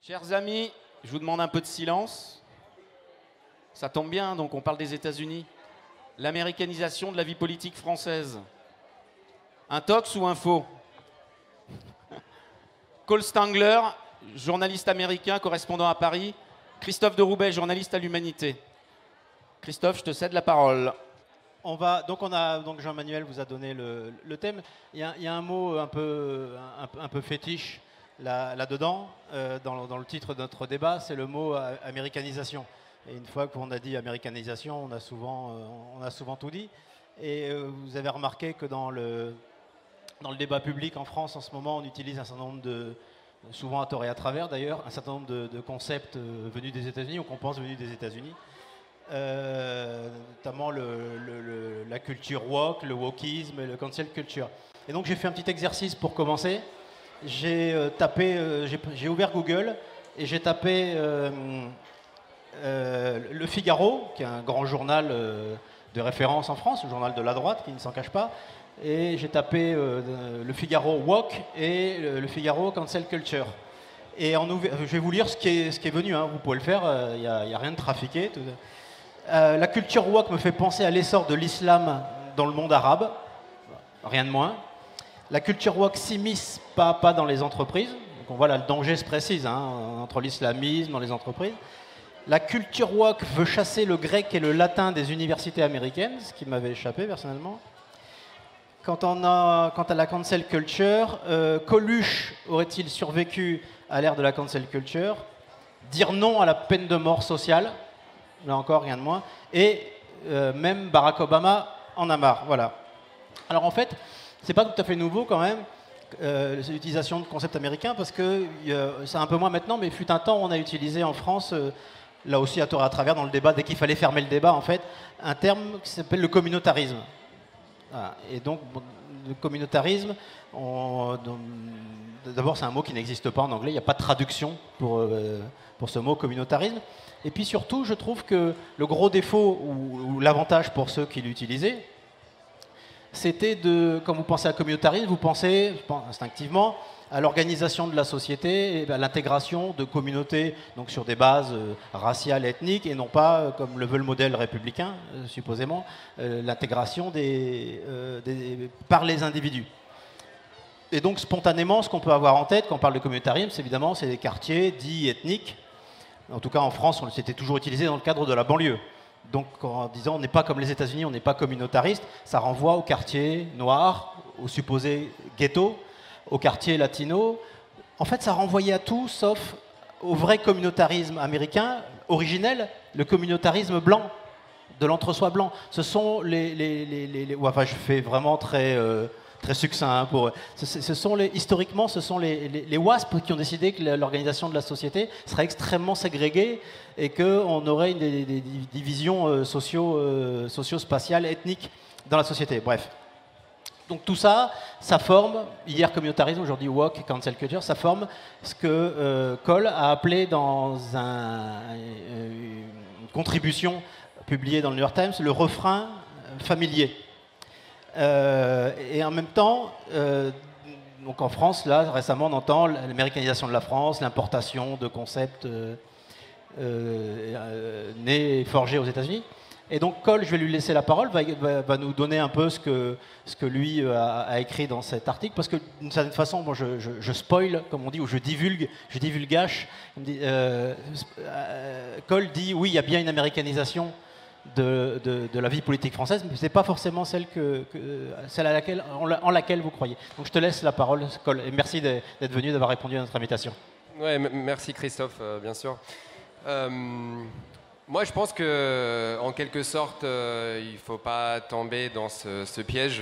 Chers amis, je vous demande un peu de silence. Ça tombe bien, donc on parle des États-Unis. L'américanisation de la vie politique française. Un tox ou un faux? Cole Stangler, journaliste américain, correspondant à Paris. Christophe de Roubaix, journaliste à l'Humanité. Christophe, je te cède la parole. Donc Jean-Manuel vous a donné le thème. Il y a un mot un peu fétiche là-dedans, dans le titre de notre débat, c'est le mot américanisation. Et une fois qu'on a dit américanisation, on a souvent tout dit. Et vous avez remarqué que dans le débat public en France en ce moment, on utilise un certain nombre souvent à tort et à travers d'ailleurs, un certain nombre de concepts venus des États-Unis ou qu'on pense venus des États-Unis. Notamment la culture woke, le wokisme et le cancel culture. Et donc j'ai fait un petit exercice pour commencer. J'ai ouvert Google et j'ai tapé Le Figaro, qui est un grand journal de référence en France, le journal de la droite qui ne s'en cache pas. Et j'ai tapé Le Figaro woke et Le Figaro cancel culture. Et je vais vous lire ce qui est venu, hein. Vous pouvez le faire, il n'y a rien de trafiqué. La culture woke me fait penser à l'essor de l'islam dans le monde arabe, rien de moins. La culture woke s'immisce pas à pas dans les entreprises. Donc on voit là, le danger se précise entre l'islamisme dans les entreprises. La culture woke veut chasser le grec et le latin des universités américaines, ce qui m'avait échappé personnellement. Quant à la cancel culture, Coluche aurait-il survécu à l'ère de la cancel culture? Dire non à la peine de mort sociale, là encore rien de moins, et même Barack Obama en a marre. Voilà. Alors en fait, c'est pas tout à fait nouveau quand même, l'utilisation de concepts américains, parce que c'est un peu moins maintenant, mais fut un temps où on a utilisé en France, là aussi à tort et à travers dans le débat, dès qu'il fallait fermer le débat en fait, un terme qui s'appelle le communautarisme. Voilà. Et donc le communautarisme, d'abord c'est un mot qui n'existe pas en anglais, il n'y a pas de traduction pour ce mot communautarisme. Et puis surtout, je trouve que le gros défaut ou l'avantage pour ceux qui l'utilisaient, c'était quand vous pensez à communautarisme, vous pensez, je pense, instinctivement à l'organisation de la société et à l'intégration de communautés donc sur des bases raciales, ethniques, et non pas, comme le veut le modèle républicain, supposément, l'intégration par les individus. Et donc spontanément, ce qu'on peut avoir en tête quand on parle de communautarisme, c'est évidemment des quartiers dits ethniques. En tout cas, en France, c'était toujours utilisé dans le cadre de la banlieue. Donc, en disant on n'est pas comme les États-Unis, on n'est pas communautariste, ça renvoie aux quartiers noirs, aux supposés ghettos, aux quartiers latinos. En fait, ça renvoyait à tout, sauf au vrai communautarisme américain, originel, le communautarisme blanc, de l'entre-soi blanc. Ce sont enfin, je fais vraiment très succinct. Historiquement, ce sont les WASP qui ont décidé que l'organisation de la société serait extrêmement ségrégée et qu'on aurait des divisions socio-spatiales, ethniques dans la société. Bref. Donc tout ça, ça forme, hier communautarisme, aujourd'hui woke, cancel culture, ça forme ce que Cole a appelé dans une contribution publiée dans le New York Times, le refrain familier. Et en même temps, donc en France, là, récemment, on entend l'américanisation de la France, l'importation de concepts nés et forgés aux États-Unis. Et donc Cole, je vais lui laisser la parole, va nous donner un peu ce que lui a écrit dans cet article, parce que d'une certaine façon, moi, je spoil, comme on dit, ou je divulgage. Cole dit, oui, il y a bien une américanisation de la vie politique française, mais ce n'est pas forcément celle en laquelle vous croyez. Donc je te laisse la parole, Cole, et merci d'être venu, d'avoir répondu à notre invitation. Ouais, merci Christophe, bien sûr. Moi, je pense que, en quelque sorte, il ne faut pas tomber dans ce piège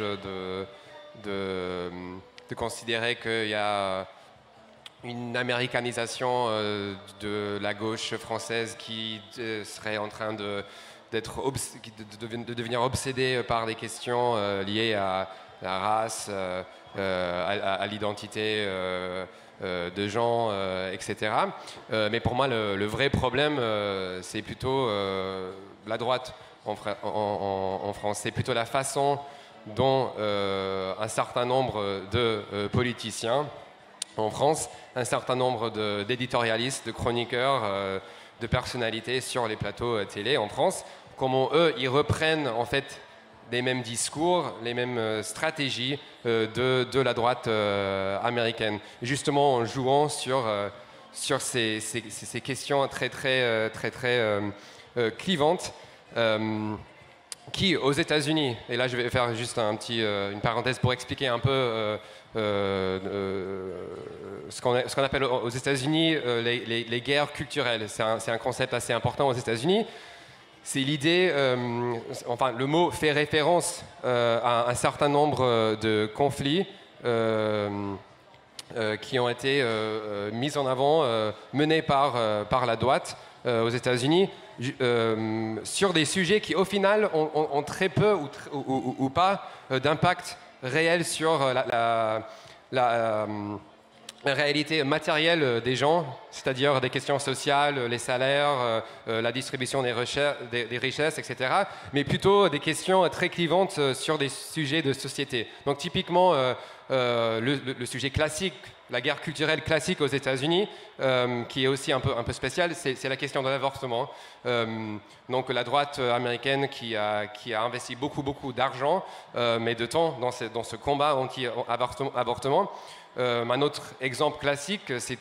de considérer qu'il y a une américanisation de la gauche française qui serait en train de devenir obsédée par des questions liées à la race, à l'identité de gens, etc. Mais pour moi, le vrai problème, c'est plutôt la droite en France. C'est plutôt la façon dont un certain nombre de politiciens en France un certain nombre d'éditorialistes, de chroniqueurs, de personnalités sur les plateaux télé en France. Comment eux, ils reprennent en fait les mêmes discours, les mêmes stratégies de la droite américaine. Justement en jouant sur ces questions très clivantes qui, aux États-Unis, et là je vais faire juste une parenthèse pour expliquer un peu ce qu'on appelle aux États-Unis les guerres culturelles. C'est un concept assez important aux États-Unis. C'est l'idée, enfin le mot fait référence à un certain nombre de conflits qui ont été mis en avant, menés par la droite aux États-Unis, sur des sujets qui au final ont très peu ou pas d'impact réel sur la réalité matérielle des gens, c'est-à-dire des questions sociales, les salaires, la distribution des richesses, etc. Mais plutôt des questions très clivantes sur des sujets de société. Donc typiquement, le sujet classique, la guerre culturelle classique aux États-Unis, qui est aussi un peu spéciale, c'est la question de l'avortement. Donc la droite américaine qui a investi beaucoup d'argent, mais de temps dans ce combat anti-avortement. Un autre exemple classique, c'est il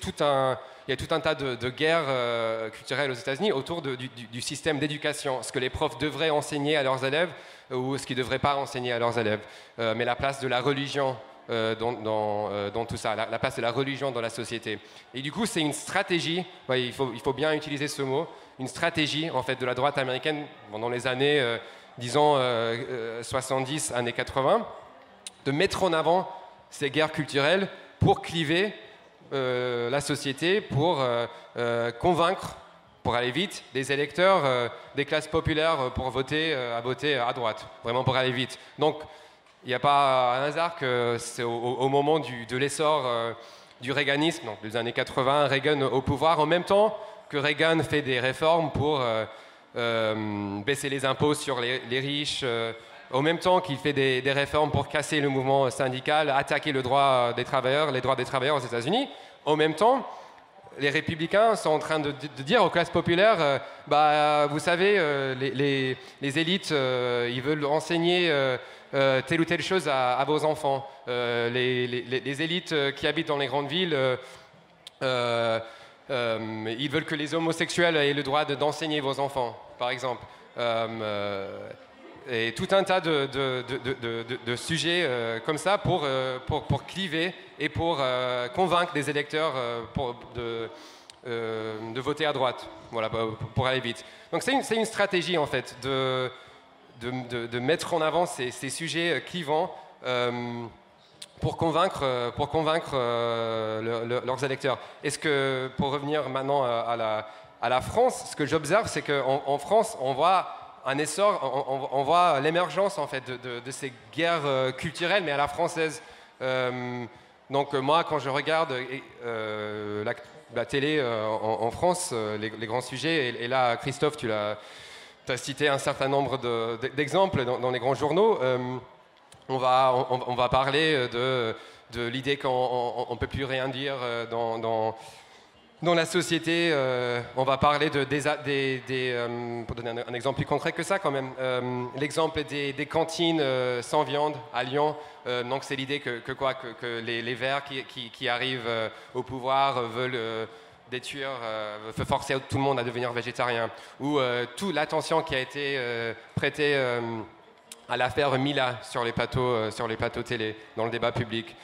y a tout un tas de guerres culturelles aux États-Unis autour du système d'éducation, ce que les profs devraient enseigner à leurs élèves ou ce qu'ils ne devraient pas enseigner à leurs élèves. Mais la place de la religion dans tout ça, la place de la religion dans la société. Et du coup, c'est une stratégie, il faut bien utiliser ce mot, une stratégie en fait de la droite américaine pendant les années, disons 70, années 80, de mettre en avant ces guerres culturelles pour cliver la société, pour convaincre, pour aller vite, des électeurs des classes populaires pour voter à droite, vraiment pour aller vite. Donc, il n'y a pas un hasard que c'est au moment de l'essor du reaganisme, donc des années 80, Reagan au pouvoir, en même temps que Reagan fait des réformes pour baisser les impôts sur les riches, en même temps qu'il fait des réformes pour casser le mouvement syndical, attaquer les droits des travailleurs aux États-Unis. En même temps, les républicains sont en train de dire aux classes populaires, vous savez, les élites, ils veulent enseigner telle ou telle chose à vos enfants. Les élites qui habitent dans les grandes villes, ils veulent que les homosexuels aient le droit d'enseigner vos enfants, par exemple. Et tout un tas de sujets comme ça pour cliver et pour convaincre des électeurs de voter à droite, voilà, pour aller vite. Donc c'est une stratégie en fait de mettre en avant ces sujets clivants pour convaincre leurs électeurs. Est-ce que, pour revenir maintenant à la France, ce que j'observe, c'est qu'en France, on voit un essor, on voit l'émergence en fait de ces guerres culturelles, mais à la française. Donc moi, quand je regarde la télé en France, les grands sujets, et là, Christophe, tu as cité un certain nombre d'exemples dans les grands journaux. On va parler de l'idée qu'on ne peut plus rien dire dans la société. On va parler pour donner un exemple plus concret que ça quand même, l'exemple des cantines sans viande à Lyon. Donc c'est l'idée que les Verts qui arrivent au pouvoir veulent détruire, forcer tout le monde à devenir végétarien. Ou toute l'attention qui a été prêtée à l'affaire Mila sur les plateaux télé, dans le débat public.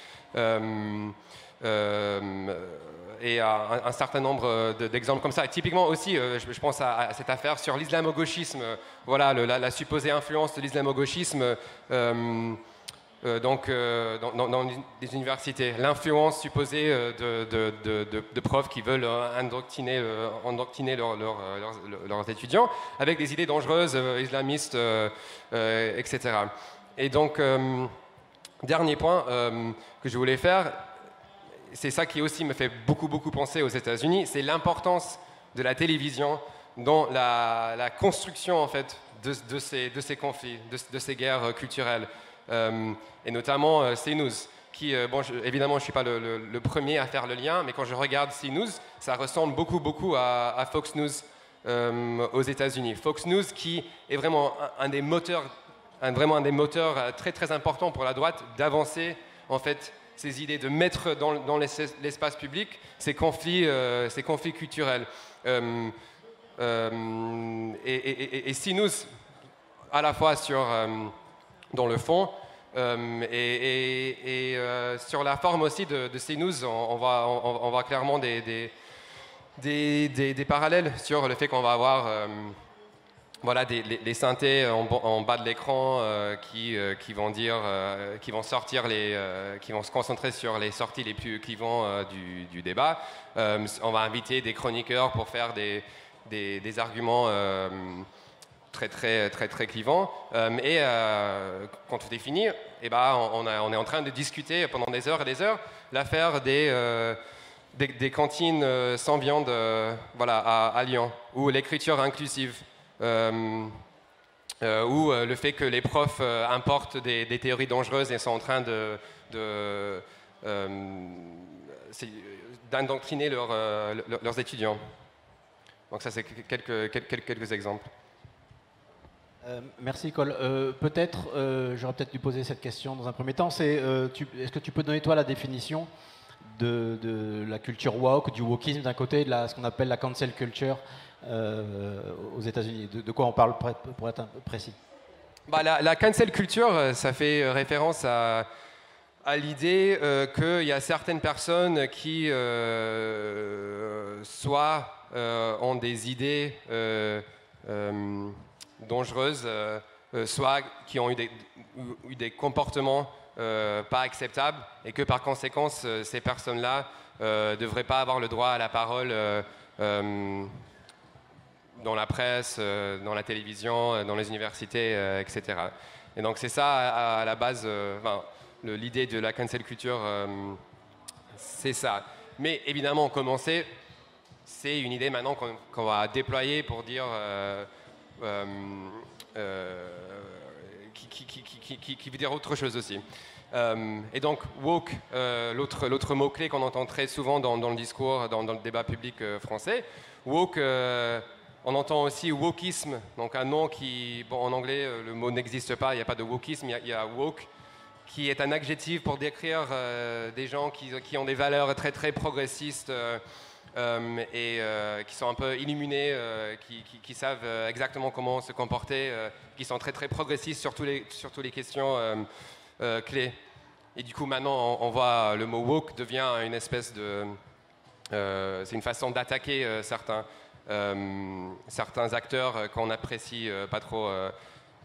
Et un certain nombre d'exemples comme ça. Et typiquement aussi, je pense à cette affaire sur l'islamo-gauchisme, voilà, la supposée influence de l'islamo-gauchisme dans des universités, l'influence supposée de profs qui veulent endoctriner leurs étudiants avec des idées dangereuses, islamistes, etc. Et donc, dernier point que je voulais faire, c'est ça qui aussi me fait beaucoup penser aux États-Unis, c'est l'importance de la télévision dans la construction en fait de ces conflits, de ces guerres culturelles, et notamment CNews. bon, évidemment, je ne suis pas le premier à faire le lien, mais quand je regarde CNews, ça ressemble beaucoup à Fox News aux États-Unis. Fox News qui est vraiment un des moteurs très très importants pour la droite d'avancer en fait ces idées, de mettre dans l'espace public ces conflits culturels. Et CNews, à la fois dans le fond, sur la forme aussi de CNews, on voit clairement des parallèles sur le fait qu'on va avoir voilà, les synthés en bas de l'écran qui vont sortir qui vont se concentrer sur les sorties les plus clivants du débat. On va inviter des chroniqueurs pour faire des arguments très clivants. Quand tout est fini, on est en train de discuter pendant des heures et des heures l'affaire des cantines sans viande voilà, à Lyon, ou l'écriture inclusive. Ou le fait que les profs importent des théories dangereuses et sont en train d'endoctriner leurs étudiants. Donc ça, c'est quelques exemples. Merci, Cole. J'aurais peut-être dû poser cette question dans un premier temps. Est-ce que tu peux donner, toi, la définition de la culture woke, du wokisme d'un côté, et de ce qu'on appelle la cancel culture aux États-Unis? De quoi on parle pour être un peu précis? La cancel culture, ça fait référence à l'idée qu'il y a certaines personnes qui soit ont des idées dangereuses, soit qui ont eu des comportements pas acceptables, et que par conséquent ces personnes-là ne devraient pas avoir le droit à la parole dans la presse, dans la télévision, dans les universités, etc. Et donc c'est ça à la base, l'idée de la cancel culture, c'est ça. Mais évidemment, commencer, c'est une idée maintenant qu'on va déployer pour dire qui veut dire autre chose aussi. Et donc woke, l'autre mot-clé qu'on entend très souvent dans le discours, dans le débat public français. Woke, on entend aussi wokisme, donc un nom qui, bon, en anglais, le mot n'existe pas, il n'y a pas de wokisme, il y a woke, qui est un adjectif pour décrire des gens qui ont des valeurs très très progressistes et qui sont un peu illuminés, qui savent exactement comment se comporter, qui sont très très progressistes sur toutes les questions clés. Et du coup, maintenant, on voit le mot woke devient une espèce de... c'est une façon d'attaquer certains acteurs qu'on n'apprécie pas trop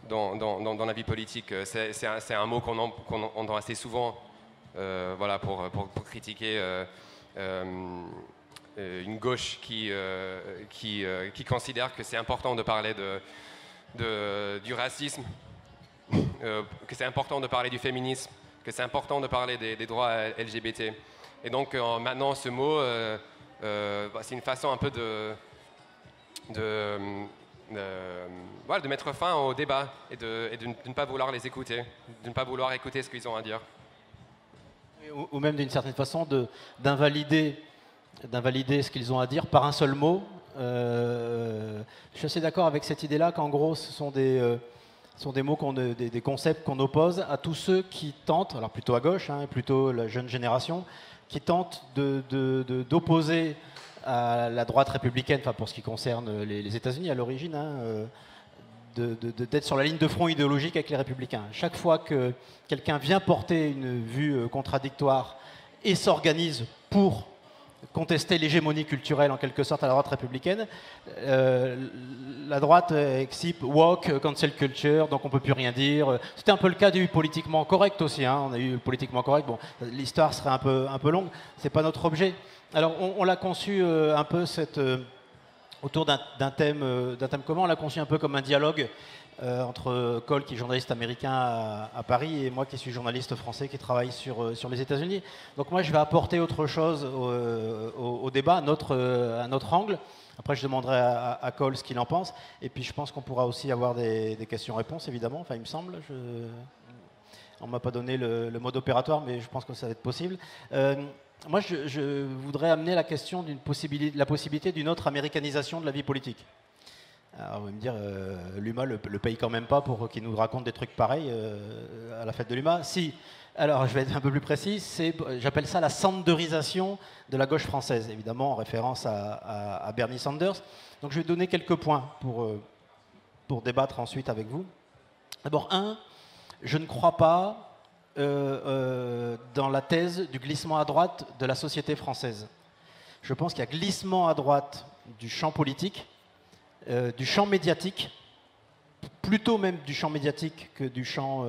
dans la vie politique. C'est un mot qu'on entend assez souvent voilà, pour critiquer une gauche qui considère que c'est important de parler du racisme, que c'est important de parler du féminisme, que c'est important de parler des droits LGBT. Et donc maintenant, ce mot, c'est une façon un peu de mettre fin au débat et de ne pas vouloir les écouter, de ne pas vouloir écouter ce qu'ils ont à dire. Ou même d'une certaine façon d'invalider ce qu'ils ont à dire par un seul mot. Je suis assez d'accord avec cette idée-là qu'en gros ce sont des mots, des concepts qu'on oppose à tous ceux qui tentent, alors plutôt à gauche, plutôt la jeune génération, qui tentent d'opposer à la droite républicaine, enfin pour ce qui concerne les États-Unis à l'origine, d'être sur la ligne de front idéologique avec les républicains. Chaque fois que quelqu'un vient porter une vue contradictoire et s'organise pour contester l'hégémonie culturelle en quelque sorte à la droite républicaine, la droite excipe woke, cancel culture, donc on ne peut plus rien dire. C'était un peu le cas du politiquement correct aussi, on a eu le politiquement correct, bon, l'histoire serait un peu longue, c'est pas notre objet. Alors on l'a conçu un peu autour d'un thème commun, on l'a conçu un peu comme un dialogue entre Cole, qui est journaliste américain à Paris, et moi qui suis journaliste français qui travaille sur les États-Unis. Donc moi je vais apporter autre chose au débat, un autre angle. Après je demanderai à Cole ce qu'il en pense, et puis je pense qu'on pourra aussi avoir des questions-réponses évidemment, enfin il me semble. On ne m'a pas donné le mode opératoire, mais je pense que ça va être possible. Moi, je voudrais amener la question la possibilité d'une autre américanisation de la vie politique. Alors, vous allez me dire, l'UMA le paye quand même pas pour qu'il nous raconte des trucs pareils à la fête de l'UMA. Si. Alors, je vais être un peu plus précis. J'appelle ça la sanderisation de la gauche française, évidemment en référence à Bernie Sanders. Donc, je vais donner quelques points pour débattre ensuite avec vous. D'abord, je ne crois pas dans la thèse du glissement à droite de la société française. Je pense qu'il y a glissement à droite du champ politique, du champ médiatique, plutôt même du champ médiatique que du champ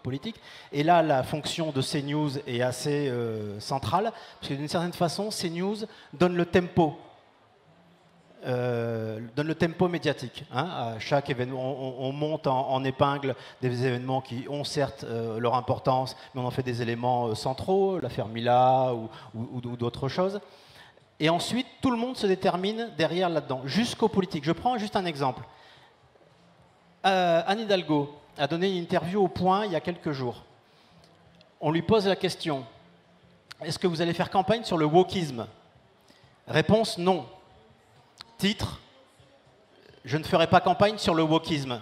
politique. Et là, la fonction de CNews est assez centrale, parce que d'une certaine façon, CNews donne le tempo. Médiatique. Hein. À chaque événement, on monte en épingle des événements qui ont certes leur importance, mais on en fait des éléments centraux, l'affaire Mila ou d'autres choses. Et ensuite, tout le monde se détermine derrière là-dedans, jusqu'aux politiques. Je prends juste un exemple. Anne Hidalgo a donné une interview au Point il y a quelques jours. On lui pose la question, est-ce que vous allez faire campagne sur le wokisme? Réponse, non. Titre, je ne ferai pas campagne sur le wokisme.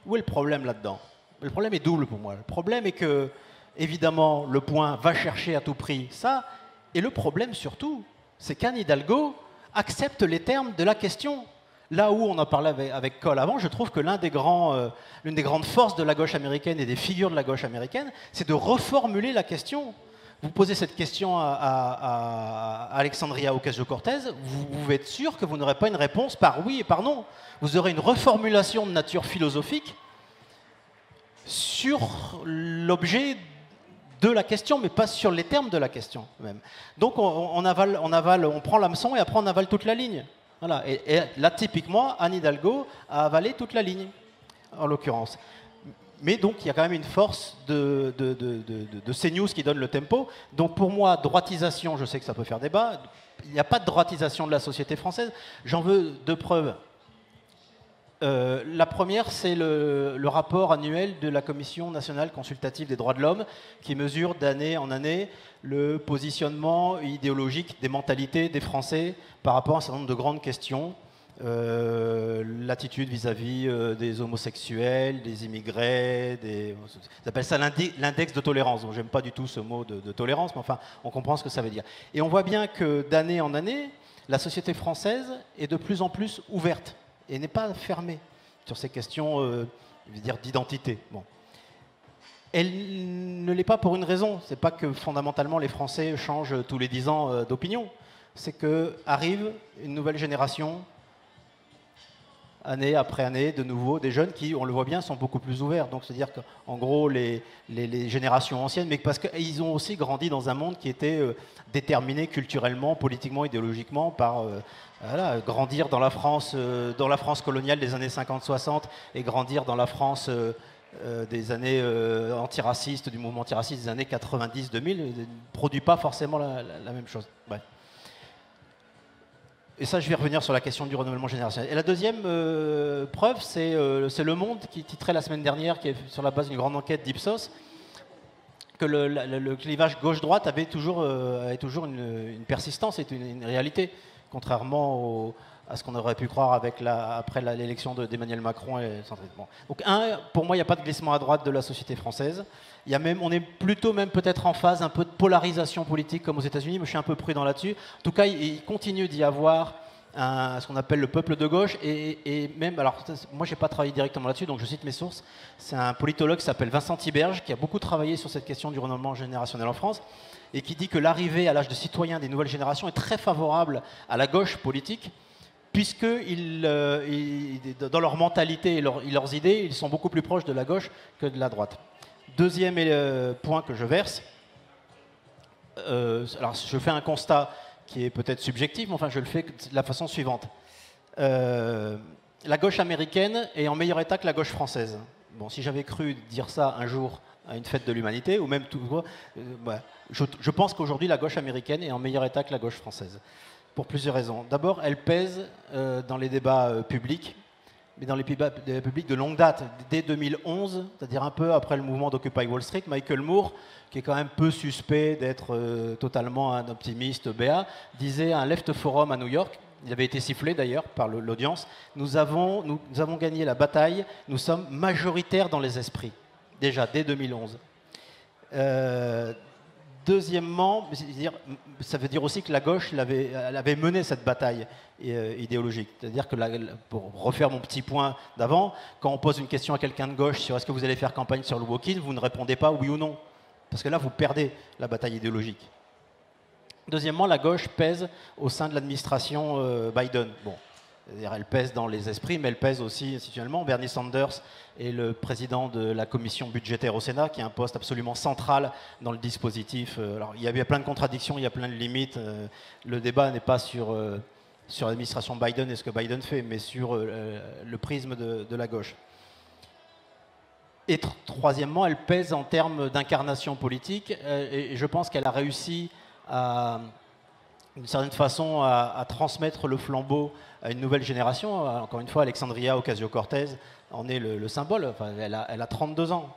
Où est le problème là-dedans? Le problème est double pour moi. Le problème est que, évidemment, le Point va chercher à tout prix ça. Et le problème surtout, c'est qu'Anne Hidalgo accepte les termes de la question. Là où on en parlait avec Cole avant, je trouve que l'une des grandes forces de la gauche américaine et des figures de la gauche américaine, c'est de reformuler la question. Vous posez cette question à Alexandria Ocasio-Cortez, vous pouvez être sûr que vous n'aurez pas une réponse par oui et par non. Vous aurez une reformulation de nature philosophique sur l'objet de la question, mais pas sur les termes de la question même. Donc on prend l'hameçon et après on avale toute la ligne. Voilà. Et là, typiquement, Anne Hidalgo a avalé toute la ligne, en l'occurrence. Mais donc, il y a quand même une force de CNews qui donne le tempo. Donc, pour moi, droitisation, je sais que ça peut faire débat. Il n'y a pas de droitisation de la société française. J'en veux deux preuves. La première, c'est le rapport annuel de la Commission nationale consultative des droits de l'homme qui mesure d'année en année le positionnement idéologique des mentalités des Français par rapport à un certain nombre de grandes questions. L'attitude vis-à-vis des homosexuels, des immigrés, ils appellent ça l'index de tolérance. Bon, j'aime pas du tout ce mot de tolérance, mais enfin, on comprend ce que ça veut dire. Et on voit bien que d'année en année, la société française est de plus en plus ouverte et n'est pas fermée sur ces questions, je veux dire, d'identité. Bon. Elle ne l'est pas pour une raison. C'est pas que fondamentalement les Français changent tous les 10 ans d'opinion. C'est qu'arrive une nouvelle génération, année après année, de nouveau, des jeunes qui, on le voit bien, sont beaucoup plus ouverts. Donc, c'est-à-dire qu'en gros, les générations anciennes, mais parce qu'ils ont aussi grandi dans un monde qui était déterminé culturellement, politiquement, idéologiquement par grandir dans la France coloniale des années 50-60 et grandir dans la France des années antiracistes, du mouvement antiraciste des années 90-2000, ne produit pas forcément la même chose. Bref. Et ça, je vais revenir sur la question du renouvellement générationnel. Et la deuxième preuve, c'est Le Monde qui titrait la semaine dernière, qui est sur la base d'une grande enquête d'Ipsos, que le clivage gauche-droite avait toujours une persistance, est une réalité, contrairement à ce qu'on aurait pu croire après l'élection d'Emmanuel Macron. Bon. Donc, pour moi, il n'y a pas de glissement à droite de la société française. On est plutôt même peut-être en phase un peu de polarisation politique comme aux États-Unis, mais je suis un peu prudent là-dessus. En tout cas, il continue d'y avoir ce qu'on appelle le peuple de gauche, et même, alors moi je n'ai pas travaillé directement là-dessus, donc je cite mes sources. C'est un politologue qui s'appelle Vincent Tiberge, qui a beaucoup travaillé sur cette question du renouvellement générationnel en France, et qui dit que l'arrivée à l'âge de citoyen des nouvelles générations est très favorable à la gauche politique, puisque dans leur mentalité et leurs idées, ils sont beaucoup plus proches de la gauche que de la droite. Deuxième point que je verse, alors je fais un constat qui est peut-être subjectif, mais enfin je le fais de la façon suivante. La gauche américaine est en meilleur état que la gauche française. Bon, si j'avais cru dire ça un jour à une fête de l'humanité, ou même tout, je pense qu'aujourd'hui la gauche américaine est en meilleur état que la gauche française, pour plusieurs raisons. D'abord, elle pèse dans les débats publics. mais dans les républiques de longue date. Dès 2011, c'est-à-dire un peu après le mouvement d'Occupy Wall Street, Michael Moore, qui est quand même peu suspect d'être totalement un optimiste béat, disait à un Left Forum à New York, il avait été sifflé d'ailleurs par l'audience, nous avons gagné la bataille, nous sommes majoritaires dans les esprits, déjà dès 2011. Deuxièmement, ça veut dire aussi que la gauche elle avait mené cette bataille idéologique. C'est-à-dire que, pour refaire mon petit point d'avant, quand on pose une question à quelqu'un de gauche sur est-ce que vous allez faire campagne sur le walk-in, vous ne répondez pas oui ou non. Parce que là, vous perdez la bataille idéologique. Deuxièmement, la gauche pèse au sein de l'administration Biden. Bon, c'est-à-dire elle pèse dans les esprits, mais elle pèse aussi institutionnellement. Bernie Sanders est le président de la commission budgétaire au Sénat, qui est un poste absolument central dans le dispositif. Alors, il y a plein de contradictions, il y a plein de limites. Le débat n'est pas sur l'administration Biden et ce que Biden fait, mais sur le prisme de la gauche. Et troisièmement, elle pèse en termes d'incarnation politique, et je pense qu'elle a réussi d'une certaine façon à transmettre le flambeau à une nouvelle génération. Encore une fois, Alexandria Ocasio-Cortez en est le symbole. Enfin, elle a 32 ans.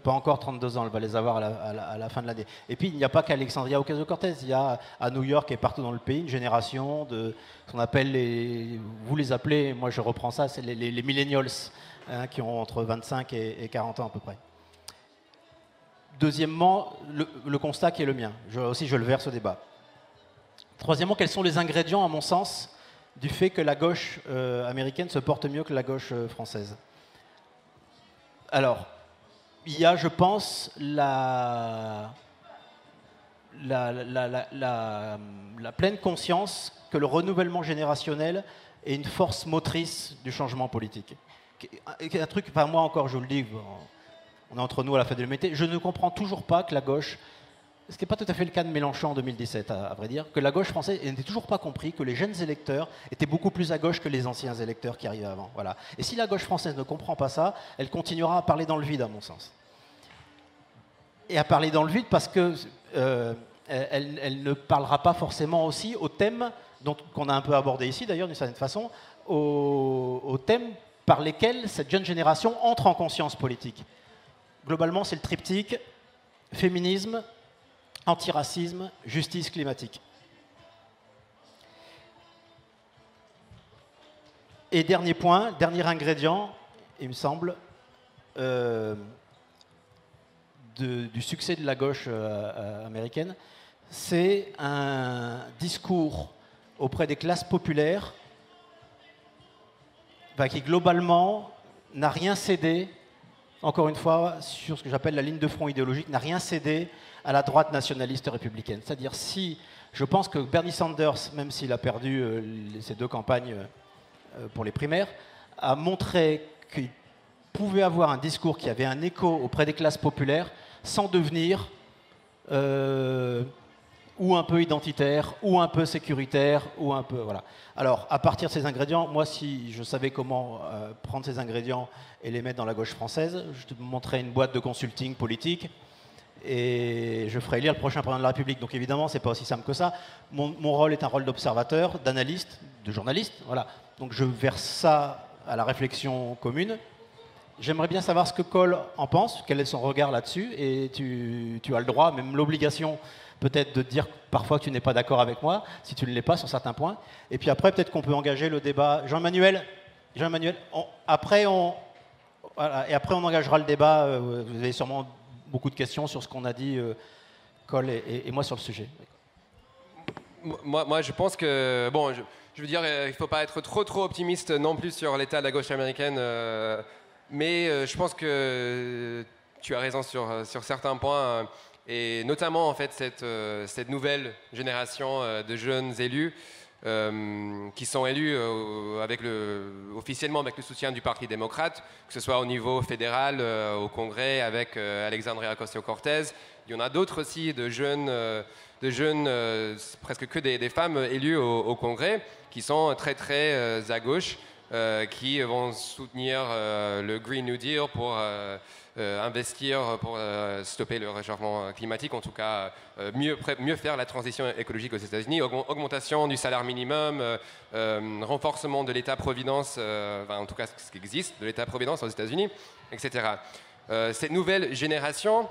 Pas encore 32 ans, elle va les avoir à la fin de l'année. Et puis, il n'y a pas qu'Alexandria Ocasio-Cortez. Il y a à New York et partout dans le pays une génération de ce qu'on appelle vous les appelez, moi je reprends ça, c'est les millennials, hein, qui ont entre 25 et 40 ans à peu près. Deuxièmement, le constat qui est le mien. Je le verse au débat. Troisièmement, quels sont les ingrédients, à mon sens, du fait que la gauche américaine se porte mieux que la gauche française? Alors, il y a, je pense, la pleine conscience que le renouvellement générationnel est une force motrice du changement politique. Un truc, enfin moi encore, je vous le dis, on est entre nous à la fête de l'humanité, je ne comprends toujours pas que la gauche, ce qui n'est pas tout à fait le cas de Mélenchon en 2017, à vrai dire, que la gauche française n'ait toujours pas compris que les jeunes électeurs étaient beaucoup plus à gauche que les anciens électeurs qui arrivaient avant. Voilà. Et si la gauche française ne comprend pas ça, elle continuera à parler dans le vide, à mon sens. Et à parler dans le vide parce que elle ne parlera pas forcément aussi aux thèmes qu'on a un peu abordé ici, d'ailleurs, d'une certaine façon, aux thèmes par lesquels cette jeune génération entre en conscience politique. Globalement, c'est le triptyque féminisme, antiracisme, justice climatique. Et dernier point, dernier ingrédient, il me semble, du succès de la gauche américaine, c'est un discours auprès des classes populaires qui globalement n'a rien cédé, encore une fois, sur ce que j'appelle la ligne de front idéologique, n'a rien cédé à la droite nationaliste républicaine. C'est-à-dire, si je pense que Bernie Sanders, même s'il a perdu ses 2 campagnes pour les primaires, a montré qu'il pouvait avoir un discours qui avait un écho auprès des classes populaires sans devenir ou un peu identitaire, ou un peu sécuritaire, ou un peu... Voilà. Alors, à partir de ces ingrédients, moi, si je savais comment prendre ces ingrédients et les mettre dans la gauche française, je te montrerais une boîte de consulting politique et je ferais élire le prochain président de la République. Donc évidemment, c'est pas aussi simple que ça. Mon rôle est un rôle d'observateur, d'analyste, de journaliste. Voilà. Donc je verse ça à la réflexion commune. J'aimerais bien savoir ce que Cole en pense, quel est son regard là-dessus, et tu as le droit, même l'obligation, peut-être de dire parfois que tu n'es pas d'accord avec moi, si tu ne l'es pas sur certains points. Et puis après, peut-être qu'on peut engager le débat. Jean-Emmanuel, après on engagera le débat. Vous avez sûrement beaucoup de questions sur ce qu'on a dit, Cole et moi, sur le sujet. Moi, je pense que, bon, je veux dire, il ne faut pas être trop optimiste non plus sur l'état de la gauche américaine, mais je pense que tu as raison sur certains points. Et notamment, en fait, cette nouvelle génération de jeunes élus qui sont élus officiellement avec le soutien du Parti démocrate, que ce soit au niveau fédéral, au Congrès, avec Alexandria Ocasio-Cortez. Il y en a d'autres aussi, de jeunes presque que des femmes élues au Congrès, qui sont très à gauche. qui vont soutenir le Green New Deal pour investir, pour stopper le réchauffement climatique, en tout cas mieux faire la transition écologique aux États-Unis, augmentation du salaire minimum, renforcement de l'État-providence, en tout cas ce qui existe de l'État-providence aux États-Unis, etc. Cette nouvelle génération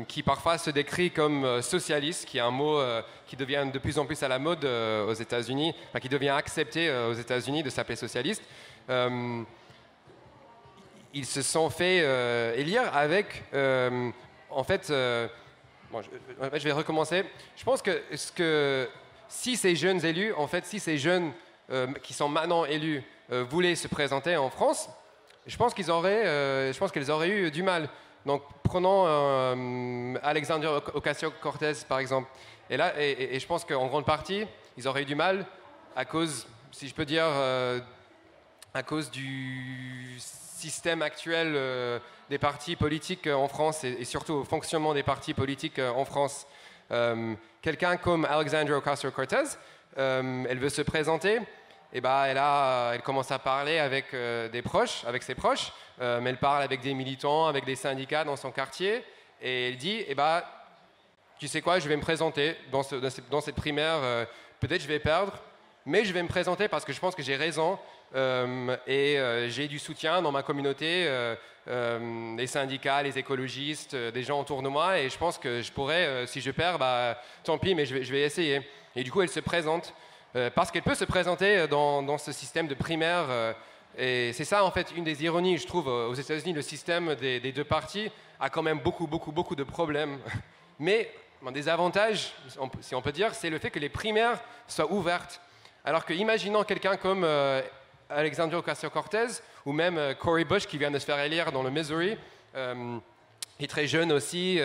qui parfois se décrit comme socialiste, qui est un mot qui devient de plus en plus à la mode aux États-Unis, qui devient accepté aux États-Unis de s'appeler socialiste. Ils se sont fait élire avec, en fait, je vais recommencer. Je pense que si ces jeunes élus, en fait, si ces jeunes qui sont maintenant élus voulaient se présenter en France, je pense qu'ils auraient eu du mal. Donc, prenons Alexandria Ocasio-Cortez, par exemple. Et là, et je pense qu'en grande partie, ils auraient eu du mal à cause, si je peux dire, à cause du système actuel des partis politiques en France et surtout au fonctionnement des partis politiques en France. Quelqu'un comme Alexandria Ocasio-Cortez, elle veut se présenter. Et elle commence à parler avec ses proches, mais elle parle avec des militants, avec des syndicats dans son quartier, et elle dit, tu sais quoi, je vais me présenter dans cette primaire, peut-être je vais perdre, mais je vais me présenter parce que je pense que j'ai raison, et j'ai du soutien dans ma communauté, les syndicats, les écologistes, des gens autour de moi, et je pense que je pourrais, si je perds, tant pis, mais je vais essayer. Et du coup, elle se présente. Parce qu'elle peut se présenter dans ce système de primaire. Et c'est ça, en fait, une des ironies, je trouve, aux États-Unis, le système des deux partis a quand même beaucoup de problèmes. Mais un des avantages, si on peut dire, c'est le fait que les primaires soient ouvertes. Alors que, imaginons quelqu'un comme Alexandria Ocasio-Cortez ou même Cori Bush, qui vient de se faire élire dans le Missouri, qui est très jeune aussi,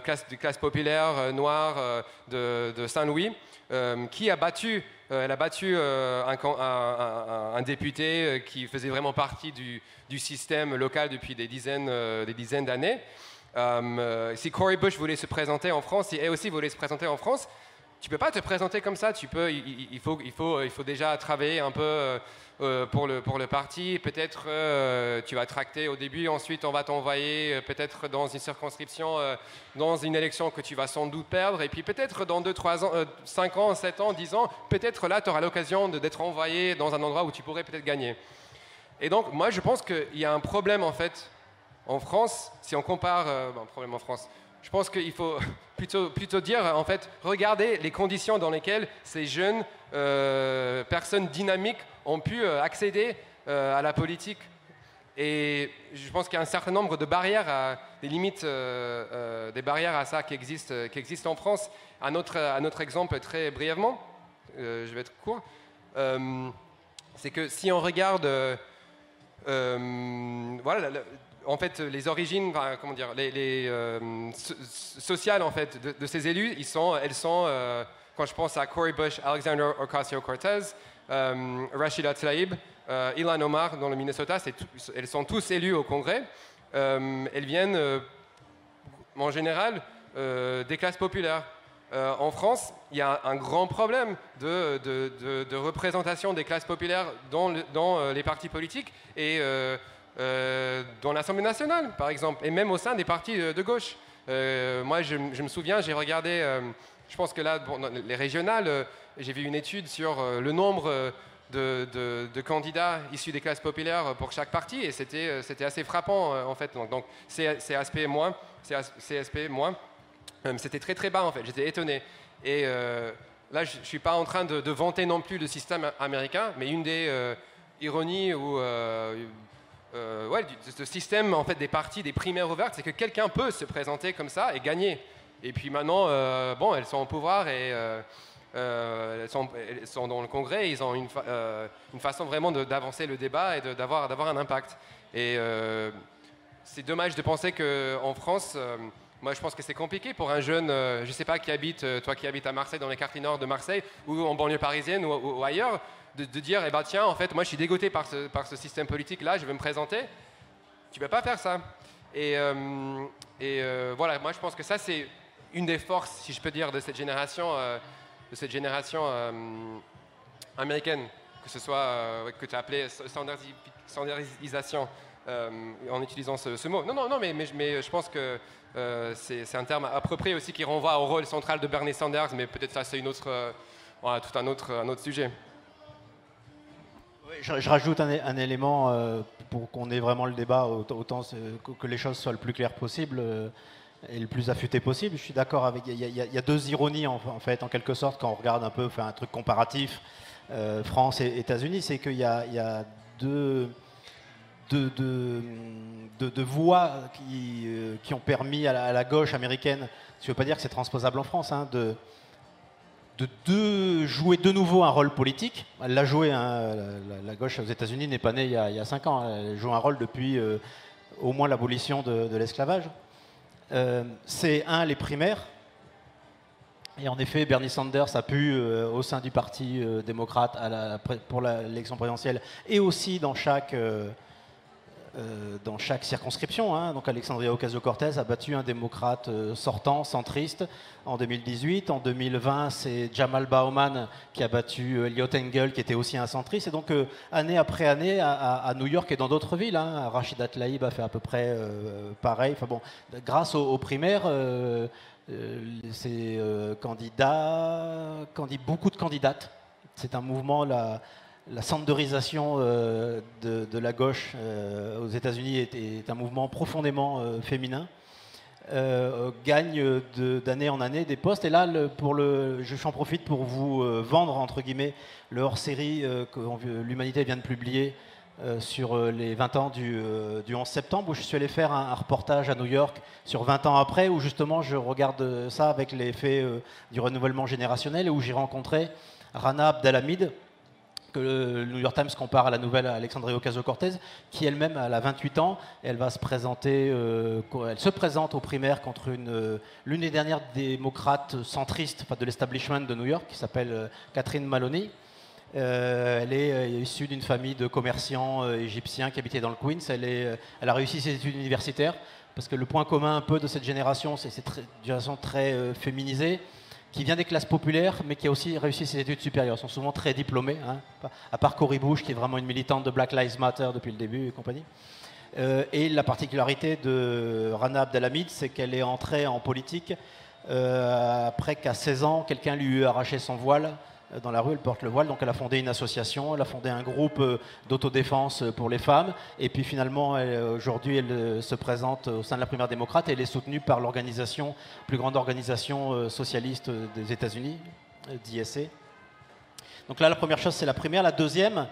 classe populaire noire de Saint-Louis, qui a battu, elle a battu un député qui faisait vraiment partie du système local depuis des dizaines d'années. Si Cori Bush voulait se présenter en France, si elle aussi voulait se présenter en France, tu peux pas te présenter comme ça. Il faut déjà travailler un peu pour le parti. Peut-être tu vas tracter au début, ensuite on va t'envoyer peut-être dans une circonscription, dans une élection que tu vas sans doute perdre, et puis peut-être dans 2, 3 ans, 5 ans, 7 ans, 10 ans, peut-être là tu auras l'occasion d'être envoyé dans un endroit où tu pourrais peut-être gagner. Et donc moi je pense qu'il y a un problème en fait en France, si on compare un problème en France. Je pense qu'il faut plutôt dire, en fait, regardez les conditions dans lesquelles ces jeunes personnes dynamiques ont pu accéder à la politique. Et je pense qu'il y a un certain nombre de barrières, des limites, des barrières à ça qui existent en France. Un autre exemple, très brièvement, je vais être court, c'est que si on regarde, en fait, les origines, sociales en fait de ces élus, elles sont, quand je pense à Cori Bush, Alexandria Ocasio-Cortez, Rashida Tlaib, Ilhan Omar dans le Minnesota, elles sont tous élues au Congrès. Elles viennent, en général, des classes populaires. En France, il y a un grand problème de représentation des classes populaires dans les partis politiques et dans l'Assemblée nationale, par exemple, et même au sein des partis de gauche. Moi, je me souviens, j'ai regardé, je pense que là, dans les régionales, j'ai vu une étude sur le nombre de candidats issus des classes populaires pour chaque parti, et c'était assez frappant, en fait. Donc CSP moins, c'était très très bas, en fait. J'étais étonné. Et là, je ne suis pas en train de vanter non plus le système américain, mais une des ironies ou ce système en fait des partis, des primaires ouvertes, c'est que quelqu'un peut se présenter comme ça et gagner. Et puis maintenant, elles sont au pouvoir et elles sont dans le Congrès. Et ils ont une façon vraiment d'avancer le débat et d'avoir un impact. Et c'est dommage de penser qu'en France, moi je pense que c'est compliqué pour un jeune, je ne sais pas, toi qui habites à Marseille, dans les quartiers nord de Marseille, ou en banlieue parisienne ou ailleurs, de dire, tiens, en fait, moi je suis dégoûté par ce système politique-là, je vais me présenter. Tu ne peux pas faire ça. Et voilà, moi je pense que ça c'est une des forces, si je peux dire, de cette génération américaine que ce soit que tu as appelé standardisation en utilisant ce mot. Non, mais je pense que c'est un terme approprié aussi qui renvoie au rôle central de Bernie Sanders, mais peut-être ça c'est tout un autre sujet. Oui, je rajoute un élément pour qu'on ait vraiment le débat, autant que les choses soient le plus claires possible et le plus affûté possible. Je suis d'accord avec. Il y a deux ironies en fait, en quelque sorte, quand on regarde un peu, un truc comparatif, France et États-Unis, c'est qu'il y a deux voies qui ont permis à la gauche américaine, ce qui ne veut pas dire que c'est transposable en France, hein, de jouer de nouveau un rôle politique. Elle l'a joué, hein, la gauche aux États-Unis n'est pas née il y a 5 ans, elle joue un rôle depuis au moins l'abolition de l'esclavage. C'est les primaires. Et en effet, Bernie Sanders a pu, au sein du Parti démocrate pour l'élection présidentielle, et aussi dans chaque circonscription. Hein. Donc Alexandria Ocasio-Cortez a battu un démocrate sortant, centriste, en 2018. En 2020, c'est Jamal Bowman qui a battu Eliot Engel, qui était aussi un centriste. Et donc, année après année, à New York et dans d'autres villes, hein, Rachida Tlaib a fait à peu près pareil. Enfin bon, grâce aux primaires, ces candidats, beaucoup de candidates. C'est un mouvement, la sanderisation de la gauche aux États-Unis est un mouvement profondément féminin, gagne d'année en année des postes. Et là, j'en profite pour vous vendre, entre guillemets, le hors-série que l'Humanité vient de publier sur les 20 ans du 11 septembre, où je suis allé faire un reportage à New York sur 20 ans après, où justement je regarde ça avec l'effet du renouvellement générationnel, et où j'ai rencontré Rana Abdelhamid, que le New York Times compare à la nouvelle Alexandria Ocasio-Cortez, qui elle-même a 28 ans. Elle va se présenter, elle se présente aux primaires contre l'une des dernières démocrates centristes, de l'establishment de New York, qui s'appelle Catherine Maloney. Elle est issue d'une famille de commerçants égyptiens qui habitaient dans le Queens. Elle a réussi ses études universitaires, parce que le point commun un peu de cette génération, c'est cette génération très féminisée, qui vient des classes populaires, mais qui a aussi réussi ses études supérieures. Ils sont souvent très diplômés, hein, à part Cori Bush, qui est vraiment une militante de Black Lives Matter depuis le début et compagnie. Et la particularité de Rana Abdelhamid, c'est qu'elle est entrée en politique après qu'à 16 ans, quelqu'un lui eut arraché son voile dans la rue. Elle porte le voile, donc elle a fondé une association, elle a fondé un groupe d'autodéfense pour les femmes, et puis finalement aujourd'hui elle se présente au sein de la primaire démocrate, et elle est soutenue par l'organisation, plus grande organisation socialiste des États-Unis, DSA. Donc là, la première chose, c'est la primaire. La deuxième,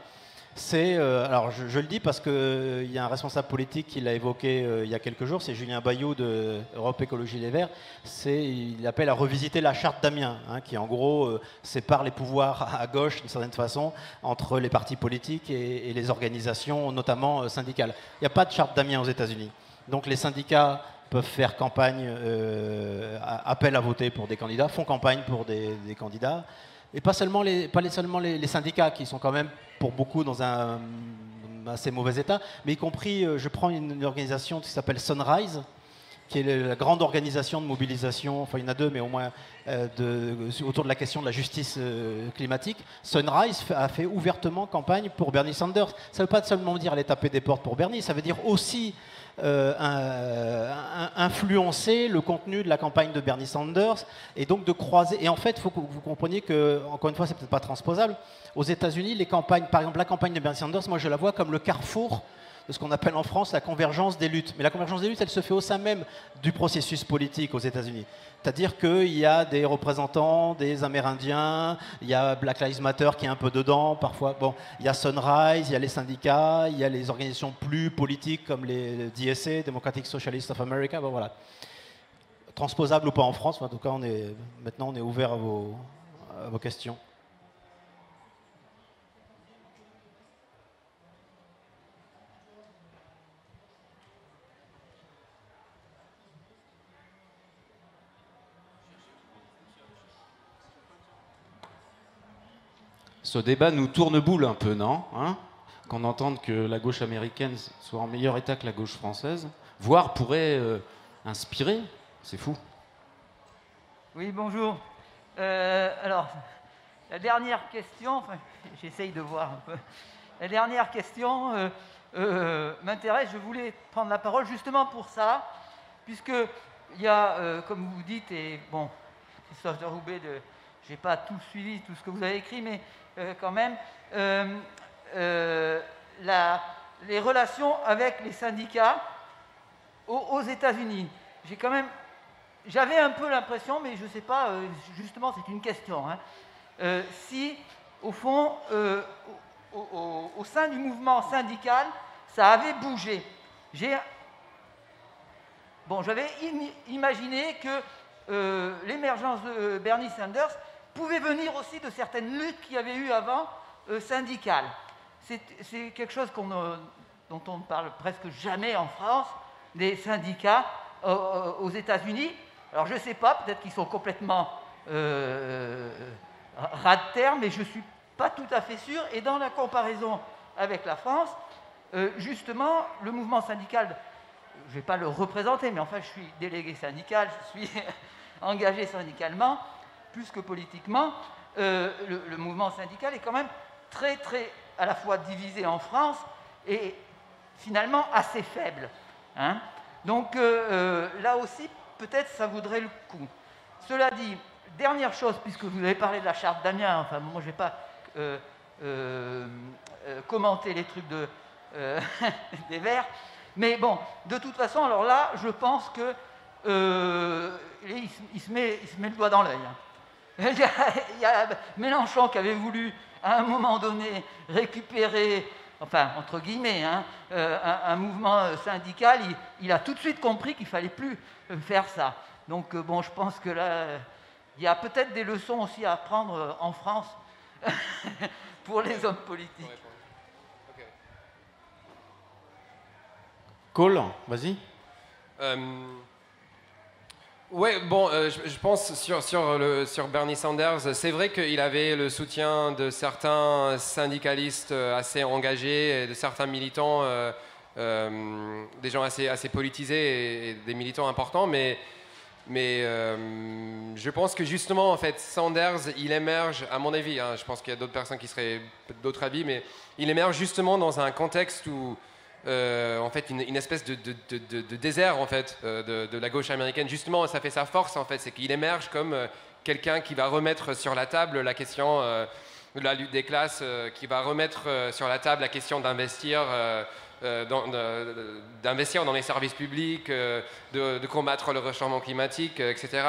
c'est, alors je le dis parce qu'il y a un responsable politique qui l'a évoqué il y a quelques jours, c'est Julien Bayou de Europe Écologie Les Verts. Il appelle à revisiter la charte d'Amiens, hein, qui en gros sépare les pouvoirs à gauche d'une certaine façon entre les partis politiques et les organisations, notamment syndicales. Il n'y a pas de charte d'Amiens aux États-Unis. Donc les syndicats peuvent faire campagne, appel à voter pour des candidats, font campagne pour des candidats. Et pas seulement les syndicats, qui sont quand même pour beaucoup dans un assez mauvais état, mais y compris, je prends une organisation qui s'appelle Sunrise, qui est la grande organisation de mobilisation, enfin il y en a deux, mais au moins autour de la question de la justice climatique. Sunrise a fait ouvertement campagne pour Bernie Sanders. Ça ne veut pas seulement dire aller taper des portes pour Bernie, ça veut dire aussi influencer le contenu de la campagne de Bernie Sanders, et donc de croiser. Et en fait, il faut que vous compreniez que, encore une fois, c'est peut-être pas transposable. Aux États-Unis, les campagnes, par exemple la campagne de Bernie Sanders, moi je la vois comme le carrefour de ce qu'on appelle en France la convergence des luttes. Mais la convergence des luttes, elle se fait au sein même du processus politique aux États-Unis. C'est-à-dire qu'il y a des représentants des Amérindiens, il y a Black Lives Matter qui est un peu dedans, parfois. Bon, il y a Sunrise, il y a les syndicats, il y a les organisations plus politiques comme les DSA, Democratic Socialists of America. Bon, voilà. Transposable ou pas en France, en tout cas, maintenant on est ouvert à vos questions. Ce débat nous tourne boule un peu, non, hein, qu'on entende que la gauche américaine soit en meilleur état que la gauche française, voire pourrait inspirer. C'est fou. Oui, bonjour. Alors, La dernière question, enfin, j'essaye de voir un peu. La dernière question m'intéresse. Je voulais prendre la parole justement pour ça, puisque il y a, comme vous dites, et bon, Christophe de Roubaix, je n'ai pas tout suivi, tout ce que vous avez écrit, mais quand même, les relations avec les syndicats aux États-Unis. J'avais un peu l'impression, mais je ne sais pas, justement, c'est une question, hein, si, au fond, au sein du mouvement syndical, ça avait bougé. J'avais imaginé que l'émergence de Bernie Sanders pouvait venir aussi de certaines luttes qu'il y avait eu avant syndicales. C'est quelque chose dont on ne parle presque jamais en France, des syndicats aux États-Unis. Alors je ne sais pas, peut-être qu'ils sont complètement ras de terre, mais je ne suis pas tout à fait sûr. Et dans la comparaison avec la France, justement, le mouvement syndical, je ne vais pas le représenter, mais enfin je suis délégué syndical, je suis engagé syndicalement, plus que politiquement. Le mouvement syndical est quand même très, très, à la fois divisé en France et finalement assez faible. Hein. Donc là aussi, peut-être ça vaudrait le coup. Cela dit, dernière chose, puisque vous avez parlé de la charte d'Amiens, enfin moi je ne vais pas commenter les trucs des Verts, mais bon, de toute façon, alors là, je pense que il se met le doigt dans l'œil. Il y a Mélenchon qui avait voulu, à un moment donné, récupérer, enfin, entre guillemets, hein, un mouvement syndical. Il a tout de suite compris qu'il ne fallait plus faire ça. Donc, bon, je pense que là, il y a peut-être des leçons aussi à apprendre en France pour les hommes politiques. Cole, vas-y. Ouais, bon, je pense sur Bernie Sanders, c'est vrai qu'il avait le soutien de certains syndicalistes assez engagés et de certains militants, des gens assez politisés et des militants importants, mais je pense que justement, en fait, Sanders, il émerge, à mon avis, hein, je pense qu'il y a d'autres personnes qui seraient d'autres avis, mais il émerge justement dans un contexte où en fait, une espèce de désert en fait, de la gauche américaine. Justement, ça fait sa force en fait, c'est qu'il émerge comme quelqu'un qui va remettre sur la table la question de la lutte des classes, qui va remettre sur la table la question d'investir dans les services publics, de combattre le réchauffement climatique, etc.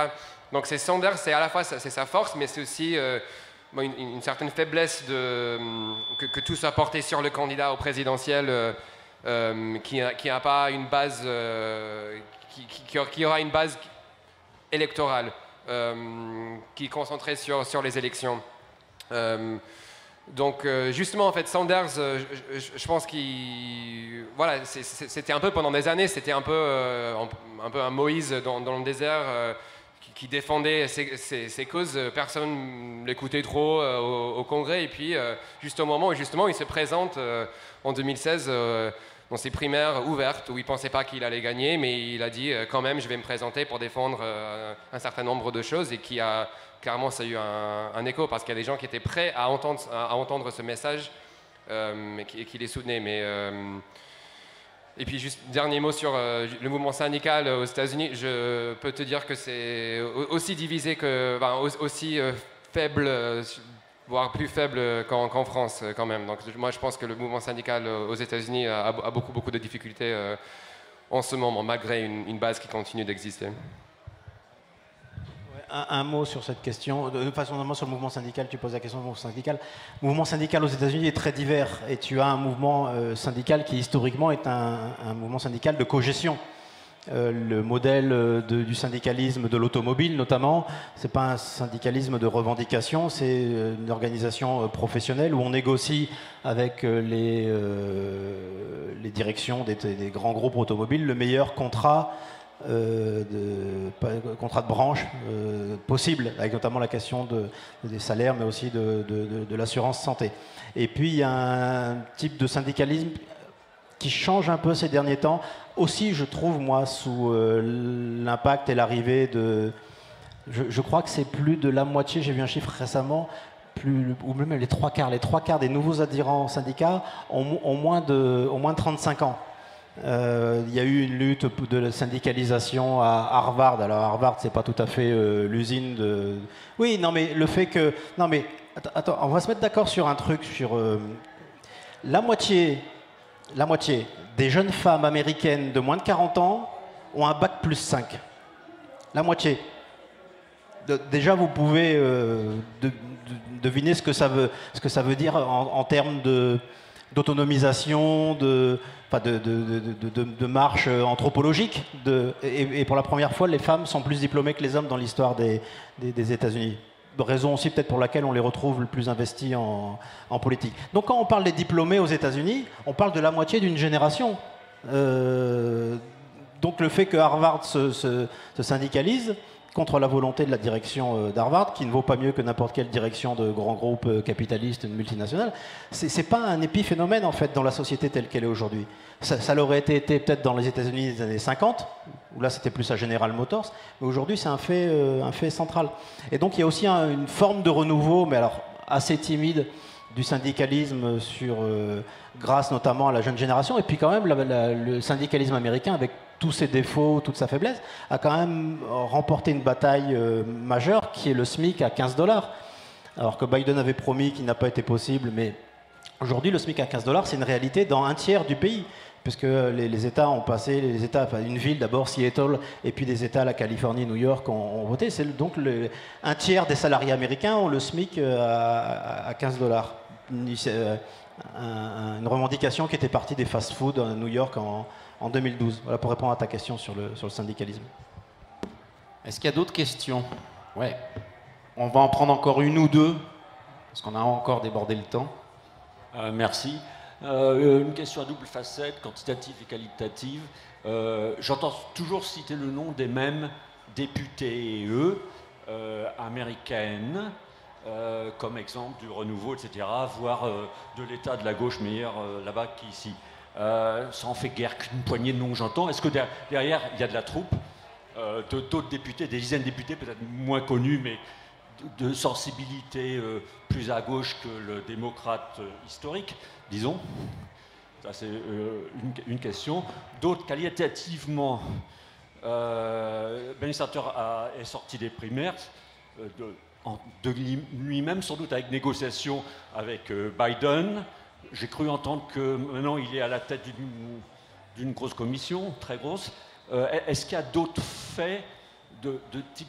Donc c'est Sanders, c'est à la fois c'est sa force, mais c'est aussi une certaine faiblesse que tout soit porté sur le candidat au présidentiel. Qui n'a pas une base, qui aura une base électorale, qui est concentrée sur les élections. Donc justement, en fait, Sanders, je pense qu'il, voilà, c'était un peu pendant des années, c'était un peu un Moïse dans le désert. Qui défendait ses causes, personne ne l'écoutait trop au Congrès. Et puis, juste au moment où justement il se présente en 2016 dans ses primaires ouvertes, où il ne pensait pas qu'il allait gagner, mais il a dit quand même, je vais me présenter pour défendre un certain nombre de choses, et qui a clairement, ça a eu un écho, parce qu'il y a des gens qui étaient prêts à entendre ce message et qui les soutenaient. Et puis juste dernier mot sur le mouvement syndical aux États-Unis. Je peux te dire que c'est aussi divisé aussi faible, voire plus faible qu'en France quand même. Donc moi je pense que le mouvement syndical aux États-Unis a beaucoup de difficultés en ce moment, malgré une base qui continue d'exister. Un mot sur cette question, de façon normalement sur le mouvement syndical, tu poses la question du mouvement syndical. Le mouvement syndical aux États-Unis est très divers, et tu as un mouvement syndical qui historiquement est un mouvement syndical de cogestion. Le modèle du syndicalisme de l'automobile notamment, c'est pas un syndicalisme de revendication, c'est une organisation professionnelle où on négocie avec les directions des grands groupes automobiles le meilleur contrat contrat de branche possible, avec notamment la question des salaires, mais aussi de l'assurance santé. Et puis il y a un type de syndicalisme qui change un peu ces derniers temps, aussi je trouve moi sous l'impact et l'arrivée de... Je crois que c'est plus de la moitié, j'ai vu un chiffre récemment, ou même les trois quarts des nouveaux adhérents au syndicat ont moins de 35 ans. Il y a eu une lutte de syndicalisation à Harvard. Alors Harvard, c'est pas tout à fait l'usine de... Oui, non, mais le fait que... Non, mais attends, on va se mettre d'accord sur un truc, sur la moitié des jeunes femmes américaines de moins de 40 ans ont un bac plus 5. La moitié. Déjà, vous pouvez deviner ce que ça veut dire en termes d'autonomisation, de marche anthropologique. Et pour la première fois, les femmes sont plus diplômées que les hommes dans l'histoire des États-Unis. Raison aussi peut-être pour laquelle on les retrouve le plus investis en politique. Donc quand on parle des diplômés aux États-Unis, on parle de la moitié d'une génération. Donc le fait que Harvard se syndicalise contre la volonté de la direction d'Harvard, qui ne vaut pas mieux que n'importe quelle direction de grands groupes capitalistes, multinationales, c'est pas un épiphénomène en fait dans la société telle qu'elle est aujourd'hui. Ça l'aurait été peut-être dans les États-Unis des années 50, où là c'était plus à General Motors, mais aujourd'hui c'est un fait central. Et donc il y a aussi une forme de renouveau, mais alors assez timide, du syndicalisme grâce notamment à la jeune génération, et puis quand même le syndicalisme américain, avec tous ses défauts, toute sa faiblesse, a quand même remporté une bataille majeure qui est le SMIC à 15 $. Alors que Biden avait promis qu'il n'a pas été possible, mais aujourd'hui le SMIC à 15 $, c'est une réalité dans un tiers du pays, puisque les États ont passé, une ville d'abord, Seattle, et puis des États, la Californie, New York, ont voté. C'est donc un tiers des salariés américains ont le SMIC à 15 $. Une revendication qui était partie des fast-food à New York en 2012. Voilà pour répondre à ta question sur le syndicalisme. Est-ce qu'il y a d'autres questions? Ouais. On va en prendre encore une ou deux, parce qu'on a encore débordé le temps. Merci. Une question à double facette, quantitative et qualitative. J'entends toujours citer le nom des mêmes députés américaines, comme exemple du renouveau, etc., voire de l'état de la gauche meilleure là-bas qu'ici. Ça en fait guère qu'une poignée de noms que j'entends. Est-ce que derrière, il y a de la troupe, d'autres députés, des dizaines de députés, peut-être moins connus, mais de sensibilité plus à gauche que le démocrate historique, disons? Ça, c'est une question. D'autres, qualitativement, Bernie Sanders est sorti des primaires, de lui-même, sans doute avec négociation avec Biden. J'ai cru entendre que maintenant il est à la tête d'une grosse commission, très grosse. Est-ce qu'il y a d'autres faits de type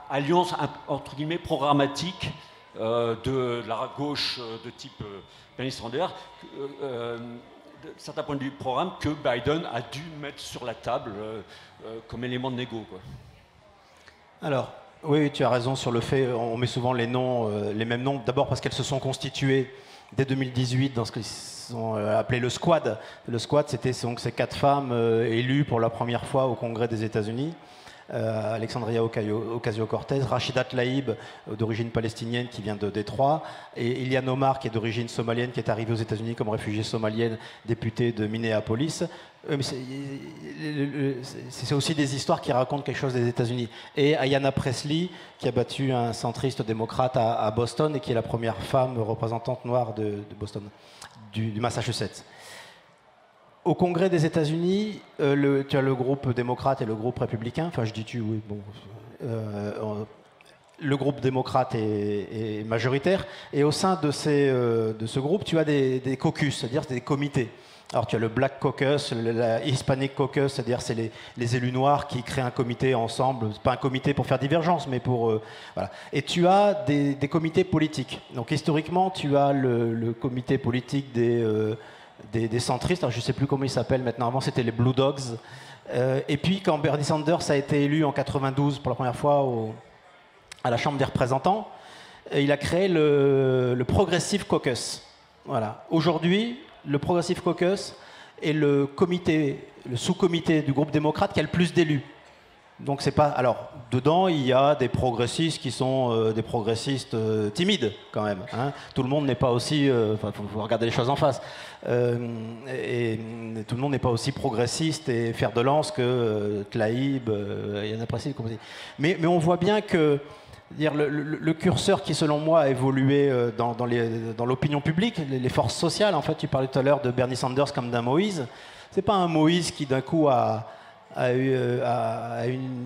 alliance entre guillemets programmatique de la gauche de type Bernie Sanders, de certains points de vue programme, que Biden a dû mettre sur la table comme élément de négo, quoi? Alors, oui, tu as raison sur le fait, on met souvent les mêmes noms, d'abord parce qu'elles se sont constituées dès 2018 dans ce qu'ils ont appelé le Squad. Le Squad, c'était donc ces 4 femmes élues pour la première fois au Congrès des États-Unis. Alexandria Ocasio-Cortez, Rachida Tlaib, d'origine palestinienne, qui vient de Détroit, et Ilhan Omar, qui est d'origine somalienne, qui est arrivée aux États-Unis comme réfugiée somalienne, députée de Minneapolis. C'est aussi des histoires qui racontent quelque chose des États-Unis. Et Ayanna Pressley, qui a battu un centriste démocrate à Boston et qui est la première femme représentante noire de Boston, du Massachusetts. Au Congrès des États-Unis, tu as le groupe démocrate et le groupe républicain. Enfin, je dis tu, oui, bon. Le groupe démocrate est majoritaire. Et au sein de ce groupe, tu as des caucus, c'est-à-dire des comités. Alors, tu as le Black Caucus, la Hispanic Caucus, c'est-à-dire c'est les élus noirs qui créent un comité ensemble. C'est pas un comité pour faire divergence, mais pour... voilà. Et tu as des comités politiques. Donc, historiquement, tu as le comité politique des centristes, alors je ne sais plus comment ils s'appellent maintenant, avant c'était les Blue Dogs. Et puis quand Bernie Sanders a été élu en 92 pour la première fois à la Chambre des représentants, il a créé le Progressive Caucus. Voilà. Aujourd'hui, le Progressive Caucus est le sous-comité du groupe démocrate qui a le plus d'élus. Donc c'est pas. Alors dedans il y a des progressistes qui sont des progressistes timides quand même. Hein. Tout le monde n'est pas aussi. Faut regarder les choses en face. Et tout le monde n'est pas aussi progressiste et fer de lance que Tlaib, Ayanna Pressley, comme on dit. Mais on voit bien que Le curseur qui, selon moi, a évolué dans l'opinion publique, les forces sociales. En fait, tu parlais tout à l'heure de Bernie Sanders comme d'un Moïse. C'est pas un Moïse qui, d'un coup, a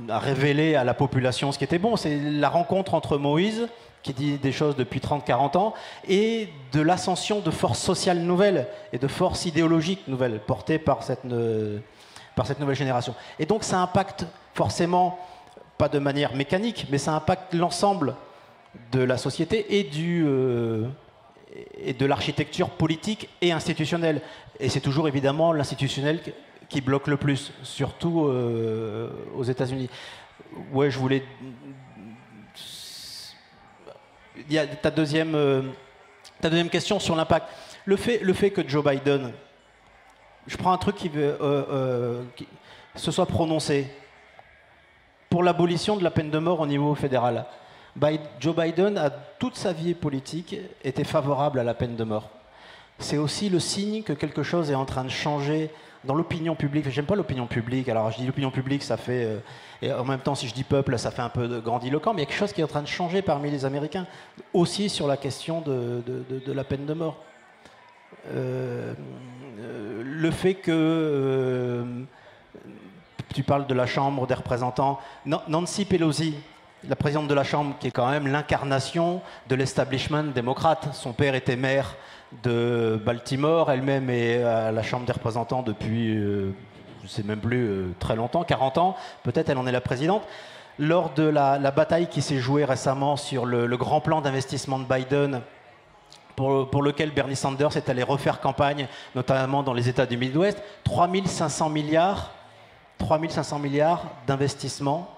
révélé à la population ce qui était bon. C'est la rencontre entre Moïse, qui dit des choses depuis 30-40 ans, et de l'ascension de forces sociales nouvelles et de forces idéologiques nouvelles portées par cette nouvelle génération. Et donc, ça impacte forcément, pas de manière mécanique, mais ça impacte l'ensemble de la société et de l'architecture politique et institutionnelle. Et c'est toujours évidemment l'institutionnel qui bloque le plus, surtout aux États-Unis. Ouais, je voulais. Il y a ta deuxième question sur l'impact. Le fait que Joe Biden, je prends un truc qui se soit prononcé pour l'abolition de la peine de mort au niveau fédéral. Joe Biden, a toute sa vie politique, était favorable à la peine de mort. C'est aussi le signe que quelque chose est en train de changer dans l'opinion publique. J'aime pas l'opinion publique. Alors je dis l'opinion publique, ça fait... et en même temps, si je dis peuple, ça fait un peu grandiloquent. Mais il y a quelque chose qui est en train de changer parmi les Américains, aussi sur la question de la peine de mort. Le fait que... tu parles de la Chambre des représentants. Nancy Pelosi, la présidente de la Chambre, qui est quand même l'incarnation de l'establishment démocrate. Son père était maire de Baltimore, elle-même est à la Chambre des représentants depuis, je ne sais même plus, très longtemps, 40 ans. Peut-être elle en est la présidente. Lors de la bataille qui s'est jouée récemment sur le grand plan d'investissement de Biden, pour lequel Bernie Sanders est allé refaire campagne, notamment dans les États du Midwest, 3500 milliards d'investissements.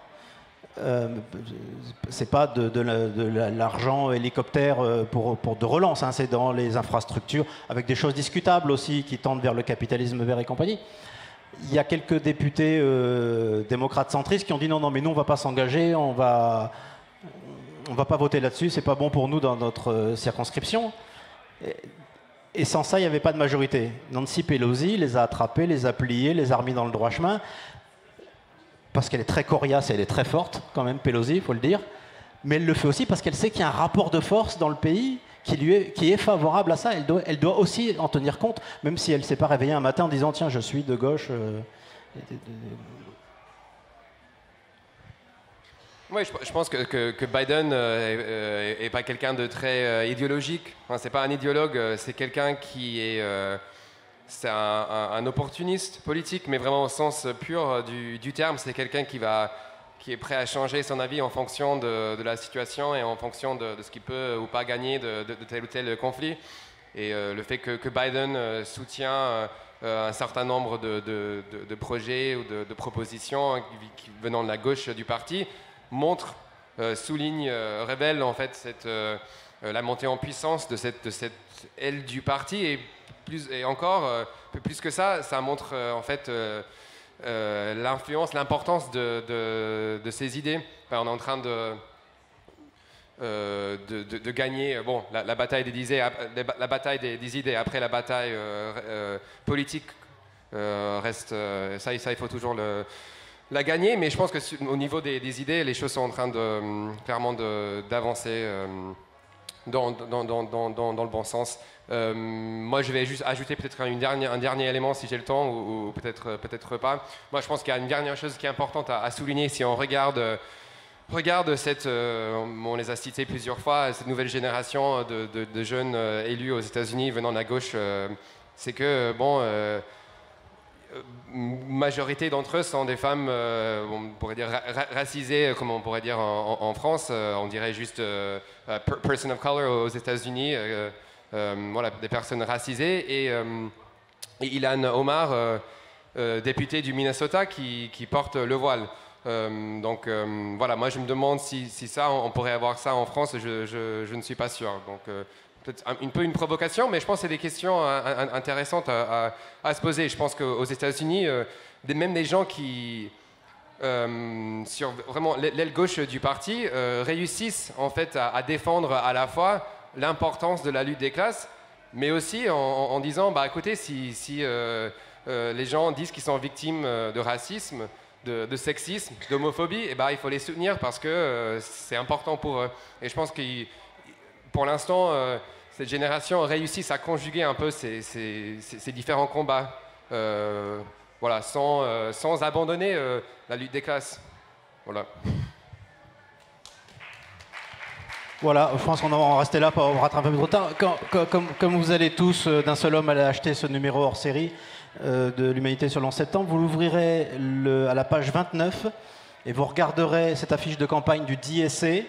C'est pas de l'argent hélicoptère pour de relance, hein, c'est dans les infrastructures, avec des choses discutables aussi qui tendent vers le capitalisme vert et compagnie. Il y a quelques députés démocrates centristes qui ont dit non, mais nous on va pas s'engager, on va pas voter là-dessus, c'est pas bon pour nous dans notre circonscription. Et sans ça, il n'y avait pas de majorité. Nancy Pelosi les a attrapés, les a pliés, les a remis dans le droit chemin. Parce qu'elle est très coriace et elle est très forte, quand même, Pelosi, il faut le dire. Mais elle le fait aussi parce qu'elle sait qu'il y a un rapport de force dans le pays qui est favorable à ça. Elle doit aussi en tenir compte, même si elle ne s'est pas réveillée un matin en disant « Tiens, je suis de gauche Oui, je pense que Biden n'est pas quelqu'un de très idéologique. Enfin, c'est pas un idéologue, c'est quelqu'un qui est... c'est un opportuniste politique, mais vraiment au sens pur du terme. C'est quelqu'un qui est prêt à changer son avis en fonction de la situation et en fonction de ce qu'il peut ou pas gagner de tel ou tel conflit. Et le fait que Biden soutient un certain nombre de projets ou de propositions venant de la gauche du parti montre, souligne, révèle en fait la montée en puissance de cette aile du parti. Et encore, plus que ça, ça montre en fait l'influence, l'importance de ces idées. Enfin, on est en train de gagner la bataille des idées après la bataille politique reste ça il faut toujours la gagner, mais je pense que au niveau des idées, les choses sont en train clairement d'avancer dans le bon sens. Moi, je vais juste ajouter peut-être un dernier élément si j'ai le temps, ou peut-être pas. Moi, je pense qu'il y a une dernière chose qui est importante à souligner si on regarde cette, on les a cités plusieurs fois, cette nouvelle génération de jeunes élus aux États-Unis venant de la gauche, c'est que majorité d'entre eux sont des femmes, on pourrait dire racisées, comme on pourrait dire en France, on dirait juste person of color aux États-Unis. Voilà, des personnes racisées et Ilhan Omar, député du Minnesota, qui porte le voile. Donc voilà, moi je me demande si ça, on pourrait avoir ça en France, je ne suis pas sûr. Donc peut-être une provocation, mais je pense que c'est des questions intéressantes à se poser. Je pense qu'aux États-Unis, même des gens qui, sur vraiment l'aile gauche du parti, réussissent en fait à défendre à la fois l'importance de la lutte des classes, mais aussi en disant, écoutez, si les gens disent qu'ils sont victimes de racisme, de sexisme, d'homophobie, et ben, il faut les soutenir parce que c'est important pour eux. Et je pense que pour l'instant, cette génération réussit à conjuguer un peu ces différents combats, voilà, sans abandonner la lutte des classes. Voilà. Voilà, je pense qu'on va en rester là pour rattraper un peu trop tard. Comme vous allez tous d'un seul homme aller acheter ce numéro hors série de l'Humanité sur le 11 septembre, vous l'ouvrirez à la page 29 et vous regarderez cette affiche de campagne du DSA.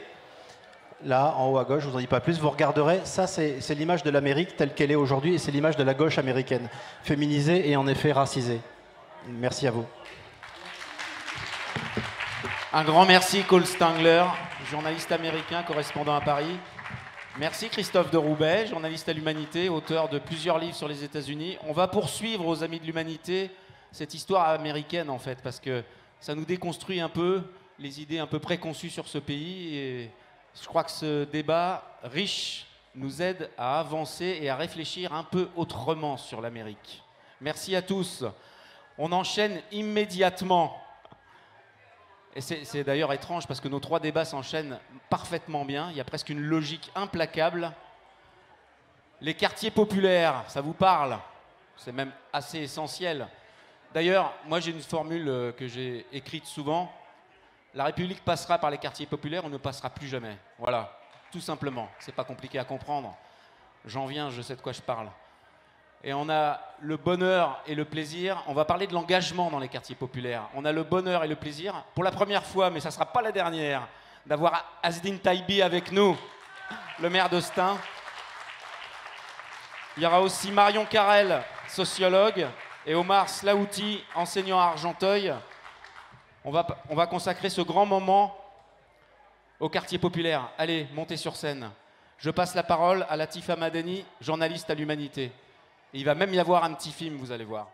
Là, en haut à gauche, je ne vous en dis pas plus, vous regarderez, ça c'est l'image de l'Amérique telle qu'elle est aujourd'hui et c'est l'image de la gauche américaine, féminisée et en effet racisée. Merci à vous. Un grand merci Cole Stangler, journaliste américain correspondant à Paris. Merci Christophe de Roubaix, journaliste à l'Humanité, auteur de plusieurs livres sur les États-Unis. On va poursuivre aux Amis de l'Humanité cette histoire américaine en fait, parce que ça nous déconstruit un peu les idées un peu préconçues sur ce pays. Et je crois que ce débat riche nous aide à avancer et à réfléchir un peu autrement sur l'Amérique. Merci à tous. On enchaîne immédiatement. Et c'est d'ailleurs étrange parce que nos 3 débats s'enchaînent parfaitement bien. Il y a presque une logique implacable. Les quartiers populaires, ça vous parle? C'est même assez essentiel. D'ailleurs, moi j'ai une formule que j'ai écrite souvent. La République passera par les quartiers populaires, on ne passera plus jamais. Voilà, tout simplement. C'est pas compliqué à comprendre. J'en viens, je sais de quoi je parle. Et on a le bonheur et le plaisir. On va parler de l'engagement dans les quartiers populaires. On a le bonheur et le plaisir, pour la première fois, mais ça ne sera pas la dernière, d'avoir Azdine Taibi avec nous, le maire de Stein. Il y aura aussi Marion Carrel, sociologue, et Omar Slaouti, enseignant à Argenteuil. On va consacrer ce grand moment au quartier populaire. Allez, montez sur scène. Je passe la parole à Latifa Madani, journaliste à l'Humanité. Et il va même y avoir un petit film, vous allez voir.